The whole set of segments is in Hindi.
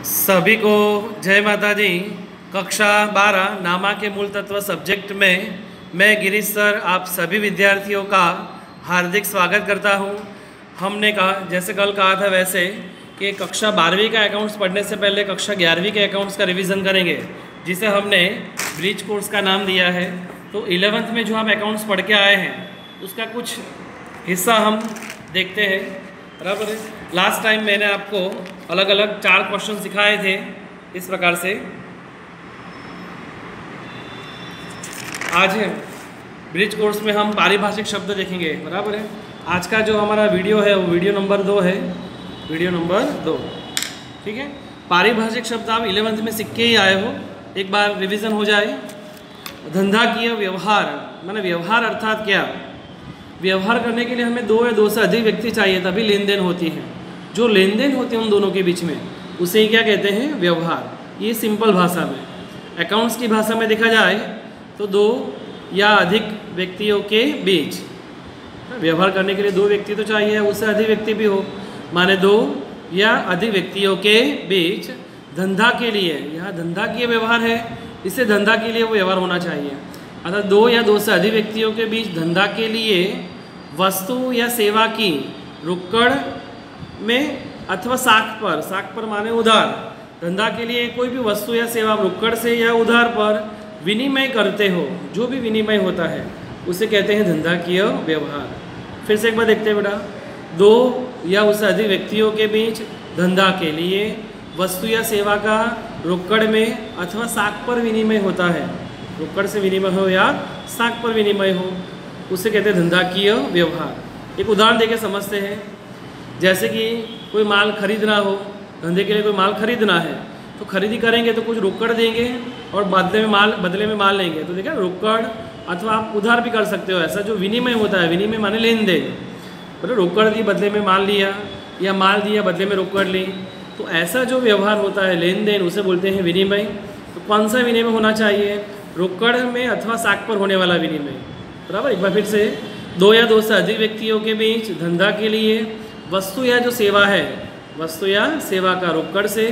सभी को जय माता दी। कक्षा 12 नामा के मूल तत्व सब्जेक्ट में मैं गिरीश सर आप सभी विद्यार्थियों का हार्दिक स्वागत करता हूं। हमने कहा जैसे कल कहा था वैसे कि कक्षा 12वीं का अकाउंट्स पढ़ने से पहले कक्षा 11वीं के अकाउंट्स का रिवीजन करेंगे, जिसे हमने ब्रिज कोर्स का नाम दिया है। तो 11th में जो हम अकाउंट्स पढ़ के आए हैं उसका कुछ हिस्सा हम देखते हैं, बराबर है। लास्ट टाइम मैंने आपको अलग अलग 4 क्वेश्चन सिखाए थे इस प्रकार से। आज ब्रिज कोर्स में हम पारिभाषिक शब्द देखेंगे, बराबर है। आज का जो हमारा वीडियो है वो वीडियो नंबर 2 है, वीडियो नंबर 2, ठीक है। पारिभाषिक शब्द आप 11th में सीख के ही आए हो, एक बार रिवीजन हो जाए। धंधाकीय व्यवहार माने व्यवहार अर्थात क्या? व्यवहार करने के लिए हमें 2 या 2 से अधिक व्यक्ति चाहिए तभी लेन देन होती है। जो लेन देन होती है उन दोनों के बीच में उसे ही क्या कहते हैं? व्यवहार। ये सिंपल भाषा में। अकाउंट्स की भाषा में देखा जाए तो 2 या अधिक व्यक्तियों के बीच व्यवहार करने के लिए 2 व्यक्ति तो चाहिए, उससे अधिक व्यक्ति भी हो, माने 2 या अधिक व्यक्तियों के बीच धंधा के लिए, यहाँ धंधा की व्यवहार है, इससे धंधा के लिए वो व्यवहार होना चाहिए। अर्थात 2 या 2 से अधिक व्यक्तियों के बीच धंधा के लिए वस्तु या सेवा की रोकड़ में अथवा साख पर माने उधार, धंधा के लिए कोई भी वस्तु या सेवा रोकड़ से या उधार पर विनिमय करते हो, जो भी विनिमय होता है उसे कहते हैं धंधाकीय व्यवहार। फिर से एक बार देखते हैं बेटा, 2 या उससे अधिक व्यक्तियों के बीच धंधा के लिए वस्तु या सेवा का रोकड़ में अथवा साख पर विनिमय होता है, रोकड़ से विनिमय हो या साख पर विनिमय हो, उसे कहते हैं धंधाकीय व्यवहार। एक उदाहरण देके समझते हैं। जैसे कि कोई माल खरीदना हो, धंधे के लिए कोई माल खरीदना है तो खरीदी करेंगे तो कुछ रोकड़ देंगे और बदले में माल लेंगे। तो देखा, रोकड़ अथवा आप उधार भी कर सकते हो। ऐसा जो विनिमय होता है, विनिमय माने लेन देन, मतलब रोकड़ दी बदले में माल लिया या माल दिया बदले में रोकड़ ली, तो ऐसा जो व्यवहार होता है लेन देन उसे बोलते हैं विनिमय। तो कौन सा विनिमय होना चाहिए? रोकड़ में अथवा साख पर होने वाला विनिमय, बराबर। एक बार फिर से, 2 या 2 से अधिक व्यक्तियों के बीच धंधा के लिए वस्तु या जो सेवा है, वस्तु या सेवा का रोकड़ से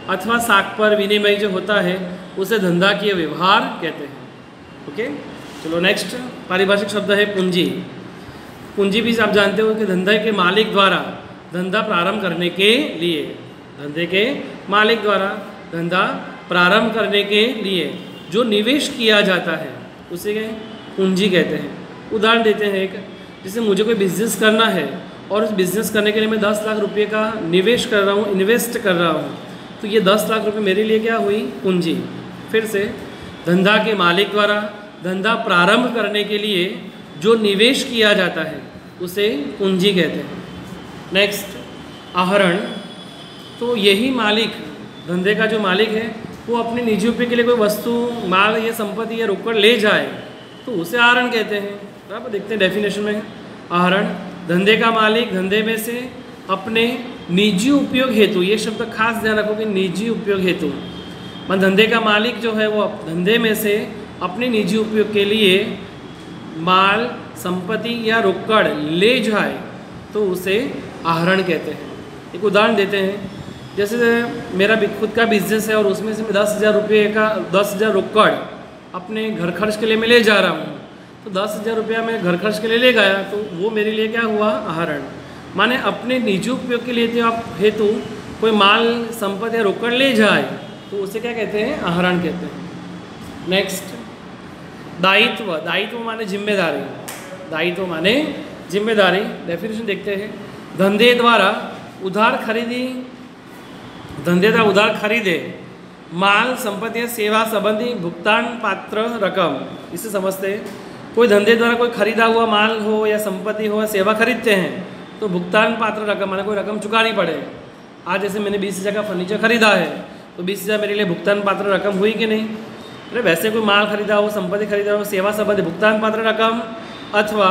अथवा साख पर विनिमय जो होता है उसे धंधाकीय व्यवहार कहते हैं। ओके, चलो नेक्स्ट पारिभाषिक शब्द है पूंजी। पूंजी भी आप जानते हो कि धंधे के मालिक द्वारा धंधा प्रारंभ करने के लिए, धंधे के मालिक द्वारा धंधा प्रारंभ करने के लिए जो निवेश किया जाता है उसे पूंजी कहते हैं। उदाहरण देते हैं एक, जैसे मुझे कोई बिजनेस करना है और उस बिज़नेस करने के लिए मैं 10 लाख रुपये का निवेश कर रहा हूँ, इन्वेस्ट कर रहा हूँ, तो ये 10 लाख रुपये मेरे लिए क्या हुई? पूंजी। फिर से, धंधा के मालिक द्वारा धंधा प्रारंभ करने के लिए जो निवेश किया जाता है उसे पूंजी कहते हैं। नेक्स्ट, आहरण। तो यही मालिक, धंधे का जो मालिक है, वो अपने निजी उपयोग के लिए कोई वस्तु, माल या संपत्ति या रोकड़ ले जाए तो उसे आहरण कहते हैं। बराबर, देखते हैं डेफिनेशन में। आहरण, धंधे का मालिक धंधे में से अपने निजी उपयोग हेतु, ये शब्द खास ध्यान रखो कि निजी उपयोग हेतु, मतलब धंधे का मालिक जो है वो धंधे में से अपने निजी उपयोग के लिए माल, संपत्ति या रोकड़ ले जाए तो उसे आहरण कहते हैं। एक उदाहरण देते हैं, जैसे मेरा खुद का बिजनेस है और उसमें से मैं 10,000 रुपये का 10,000 रोकड़ अपने घर खर्च के लिए मैं ले जा रहा हूँ, तो 10,000 रुपया मैं घर खर्च के लिए ले गया तो वो मेरे लिए क्या हुआ? आहरण। माने अपने निजी उपयोग के लिए हेतु कोई माल, संपत्ति या रोकड़ ले जाए तो उसे क्या कहते हैं? आहरण कहते हैं। नेक्स्ट, दायित्व। दायित्व माने जिम्मेदारी, दायित्व माने जिम्मेदारी। डेफिनेशन देखते हैं। धंधे द्वारा उधार खरीदे माल, संपत्ति या सेवा संबंधी भुगतान पात्र रकम, इसे समझते हैं। कोई धंधे द्वारा कोई खरीदा हुआ माल हो या संपत्ति हो या सेवा खरीदते हैं तो भुगतान पात्र रकम माने कोई रकम चुकानी पड़े। आज जैसे मैंने 20,000 का फर्नीचर खरीदा है तो 20,000 मेरे लिए भुगतान पात्र रकम हुई कि नहीं? अरे वैसे कोई माल खरीदा हो, संपत्ति खरीदा हो, सेवा संबंधी भुगतान पात्र रकम अथवा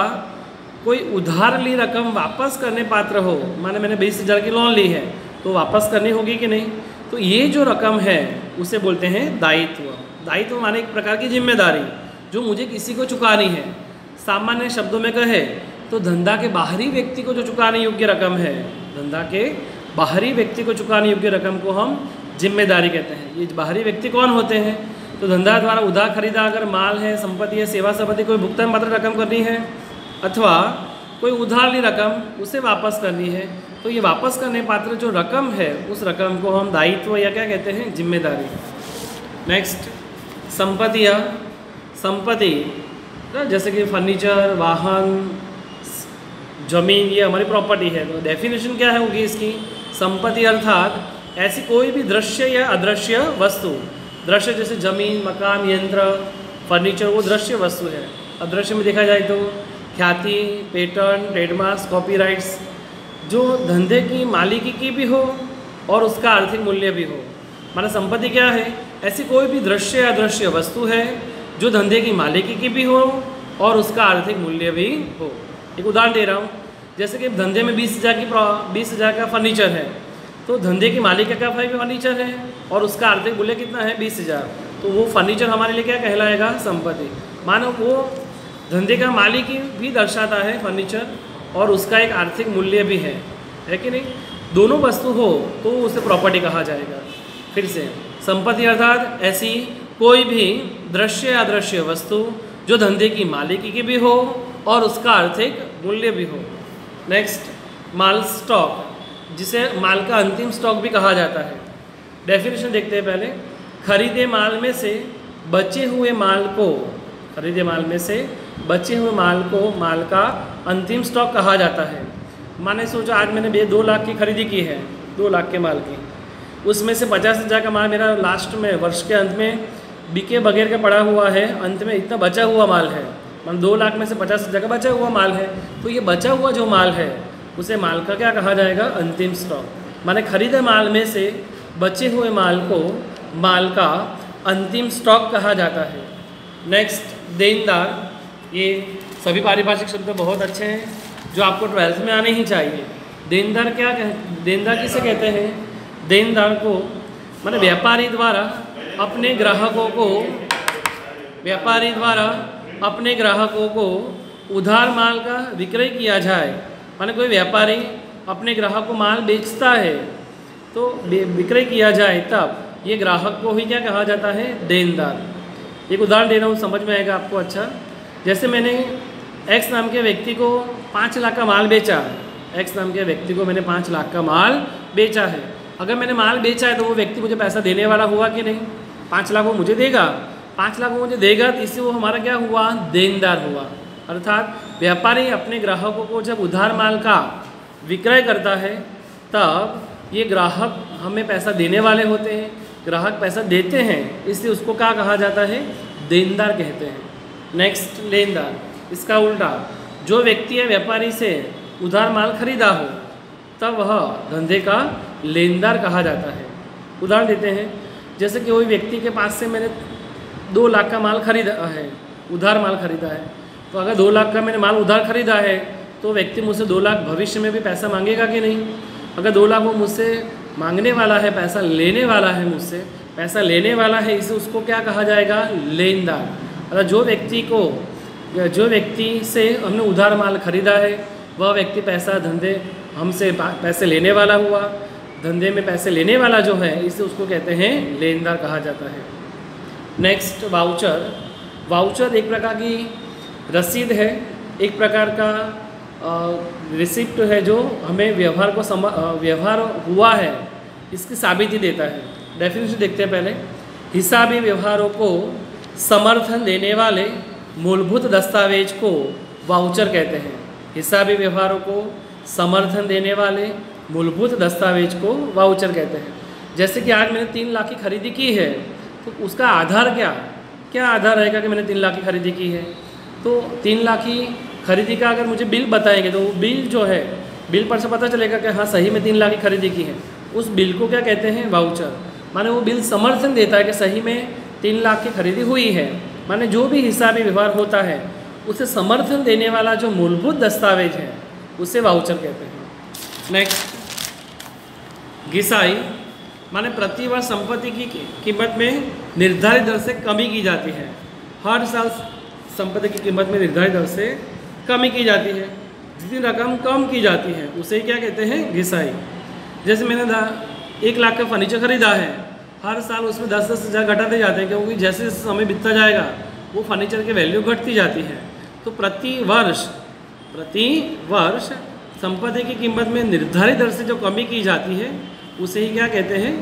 कोई उधार ली रकम वापस करने पात्र हो, माने मैंने 20,000 की लोन ली है तो वापस करनी होगी कि नहीं? तो ये जो रकम है उसे बोलते हैं दायित्व। दायित्व माने एक प्रकार की जिम्मेदारी जो मुझे किसी को चुकानी है। सामान्य शब्दों में कहे तो धंधा के बाहरी व्यक्ति को जो चुकाने योग्य रकम है, धंधा के बाहरी व्यक्ति को चुकाने योग्य रकम को हम जिम्मेदारी कहते हैं। ये बाहरी व्यक्ति कौन होते हैं? तो धंधा द्वारा उधार खरीदा अगर माल है, संपत्ति है, सेवा संपत्ति, कोई भुगतान पात्र रकम करनी है अथवा कोई उधार ली रकम उसे वापस करनी है, तो ये वापस करने पात्र जो रकम है उस रकम को हम दायित्व या क्या कहते हैं? जिम्मेदारी। नेक्स्ट, संपत्तियाँ। संपत्ति जैसे कि फर्नीचर, वाहन, जमीन, ये हमारी प्रॉपर्टी है। तो डेफिनेशन क्या है होगी इसकी? संपत्ति अर्थात ऐसी कोई भी दृश्य या अदृश्य वस्तु। दृश्य जैसे जमीन, मकान, यंत्र, फर्नीचर, वो दृश्य वस्तु है। अदृश्य में देखा जाए तो ख्याति, पेटेंट, ट्रेडमार्क्स, कॉपीराइट्स, जो धंधे की मालिकी की भी हो और उसका आर्थिक मूल्य भी हो। माना संपत्ति क्या है? ऐसी कोई भी दृश्य या अदृश्य वस्तु है जो धंधे की मालिकी की भी हो और उसका आर्थिक मूल्य भी हो। एक उदाहरण दे रहा हूँ, जैसे कि धंधे में 20,000 का फर्नीचर है, तो धंधे की मालिक का फर्नीचर है और उसका आर्थिक मूल्य कितना है? 20,000। तो वो फर्नीचर हमारे लिए क्या कहलाएगा? संपत्ति। मानो वो धंधे का मालिक भी दर्शाता है फर्नीचर और उसका एक आर्थिक मूल्य भी है कि नहीं? दोनों वस्तु हो तो उसे प्रॉपर्टी कहा जाएगा। फिर से, संपत्ति अर्थात ऐसी कोई भी दृश्य या अदृश्य वस्तु जो धंधे की मालिकी की भी हो और उसका आर्थिक मूल्य भी हो। नेक्स्ट, माल स्टॉक, जिसे माल का अंतिम स्टॉक भी कहा जाता है। डेफिनेशन देखते हैं पहले। खरीदे माल में से बचे हुए माल को, खरीदे माल में से बचे हुए माल को माल का अंतिम स्टॉक कहा जाता है। माने सोचो आज मैंने 2 लाख की खरीदी की है, 2 लाख के माल की, उसमें से 50,000 का माल मेरा लास्ट में वर्ष के अंत में बिके बगैर का पड़ा हुआ है, अंत में इतना बचा हुआ माल है। मान 2 लाख में से 50,000 का बचा हुआ माल है, तो ये बचा हुआ जो माल है उसे माल का क्या कहा जाएगा? अंतिम स्टॉक। माने खरीदे माल में से बचे हुए माल को माल का अंतिम स्टॉक कहा जाता है। नेक्स्ट, देनदार। ये सभी पारिभाषिक शब्द बहुत अच्छे हैं जो आपको 12th में आने ही चाहिए। देनदार क्या देनदार किसे कहते हैं? देनदार को माने व्यापारी द्वारा अपने ग्राहकों को उधार माल का विक्रय किया जाए। माने कोई व्यापारी अपने ग्राहक को माल बेचता है तो विक्रय किया जाए, तब ये ग्राहक को ही क्या कहा जाता है? देनदार। एक उदाहरण दे रहा हूँ, समझ में आएगा आपको अच्छा। जैसे मैंने एक्स नाम के व्यक्ति को 5 लाख का माल बेचा, एक्स नाम के व्यक्ति को मैंने 5 लाख का माल बेचा है। अगर मैंने माल बेचा है तो वो व्यक्ति मुझे पैसा देने वाला हुआ कि नहीं? 5 लाख वो मुझे देगा, 5 लाख वो मुझे देगा, तो इससे वो हमारा क्या हुआ? देनदार हुआ। अर्थात व्यापारी अपने ग्राहकों को जब उधार माल का विक्रय करता है तब ये ग्राहक हमें पैसा देने वाले होते हैं, ग्राहक पैसा देते हैं, इसलिए उसको क्या कहा जाता है? देनदार कहते हैं। नेक्स्ट, लेनदार। इसका उल्टा, जो व्यक्ति या व्यापारी से उधार माल खरीदा हो तब वह धंधे का लेनदार कहा जाता है। उदाहरण देते हैं, जैसे कि कोई व्यक्ति के पास से मैंने 2 लाख का माल खरीदा है, उधार माल खरीदा है, तो अगर 2 लाख का मैंने माल उधार खरीदा है तो व्यक्ति मुझसे 2 लाख भविष्य में भी पैसा मांगेगा कि नहीं? अगर 2 लाख वो मुझसे मांगने वाला है, पैसा लेने वाला है, मुझसे पैसा लेने वाला है, इसे उसको क्या कहा जाएगा? लेनदार। अगर जो व्यक्ति से हमने उधार माल खरीदा है वह व्यक्ति पैसा धंधे हमसे पैसे लेने वाला हुआ, धंधे में पैसे लेने वाला जो है इसे उसको कहते हैं लेनदार कहा जाता है। Next, voucher. वाउचर एक प्रकार की रसीद है, एक प्रकार का रिसिप्ट है जो हमें व्यवहार हुआ है इसकी साबिती देता है। डेफिनेशन देखते हैं पहले। हिसाबी व्यवहारों को समर्थन देने वाले मूलभूत दस्तावेज को वाउचर कहते हैं। हिसाबी व्यवहारों को समर्थन देने वाले मूलभूत दस्तावेज को वाउचर कहते हैं। जैसे कि आज मैंने 3 लाख की खरीदी की है, तो उसका आधार क्या आधार रहेगा कि मैंने 3 लाख की खरीदी की है? तो 3 लाख की खरीदी का अगर मुझे बिल बताएंगे तो वो बिल जो है, बिल पर से पता चलेगा कि हाँ सही में 3 लाख की खरीदी की है। उस बिल को क्या कहते हैं? वाउचर। माने वो बिल समर्थन देता है कि सही में 3 लाख की खरीदी हुई है। माने जो भी हिसाबी व्यवहार होता है उसे समर्थन देने वाला जो मूलभूत दस्तावेज है उसे वाउचर कहते हैं। नेक्स्ट, घिसाई। माने प्रति वर्ष संपत्ति की कीमत में निर्धारित दर से कमी की जाती है। हर साल संपत्ति की कीमत में निर्धारित दर से कमी की जाती है। जितनी रकम कम की जाती है उसे क्या कहते हैं? घिसाई। जैसे मैंने 1 लाख का फर्नीचर खरीदा है हर साल उसमें 10-10 हज़ार घटाते जाते हैं, क्योंकि जैसे जैसे समय बीतता जाएगा वो फर्नीचर की वैल्यू घटती जाती है। तो प्रति वर्ष संपत्ति की कीमत में निर्धारित दर से जो कमी की जाती है उसे ही क्या कहते हैं,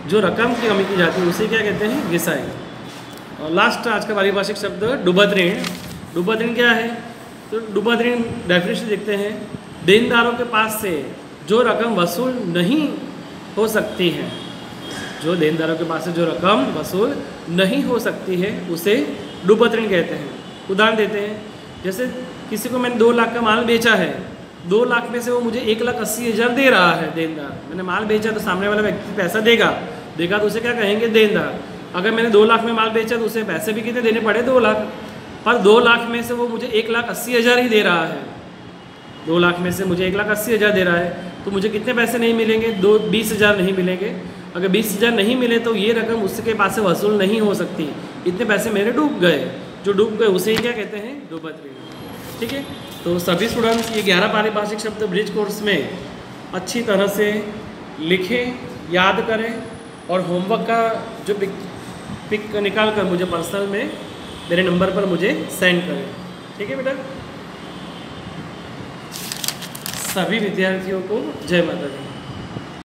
जो रकम की कमी की जाती है उसे क्या कहते हैं, घिसाई। और लास्ट आज का पारिभाषिक शब्द डूबत ऋण। डूबत ऋण क्या है? तो डूबत ऋण डेफिनेशन देखते हैं, देनदारों के पास से जो रकम वसूल नहीं हो सकती है, जो देनदारों के पास से जो रकम वसूल नहीं हो सकती है उसे डूबत ऋण कहते हैं। उदाहरण देते हैं, जैसे किसी को मैंने 2 लाख का माल बेचा है, 2 लाख में से वो मुझे 1,80,000 दे रहा है देनदार। मैंने माल बेचा तो सामने वाला व्यक्ति पैसा देगा तो उसे क्या कहेंगे, देनदार। अगर मैंने 2 लाख में माल बेचा तो उसे पैसे भी कितने देने पड़े, 2 लाख। पर 2 लाख में से वो मुझे 1,80,000 ही दे रहा है, 2 लाख में से मुझे 1,80,000 दे रहा है, तो मुझे कितने पैसे नहीं मिलेंगे, 20,000 नहीं मिलेंगे। अगर 20,000 नहीं मिले तो ये रकम उसके पास से वसूल नहीं हो सकती, इतने पैसे मेरे डूब गए। जो डूब गए उसे ही क्या कहते हैं, डूबत ऋण। ठीक है, तो सभी स्टूडेंट्स ये 11 पारिभाषिक शब्द ब्रिज कोर्स में अच्छी तरह से लिखें, याद करें और होमवर्क का जो पिक निकाल कर मुझे पर्सनल में मेरे नंबर पर मुझे सेंड करें। ठीक है बेटा, सभी विद्यार्थियों को जय माता दी।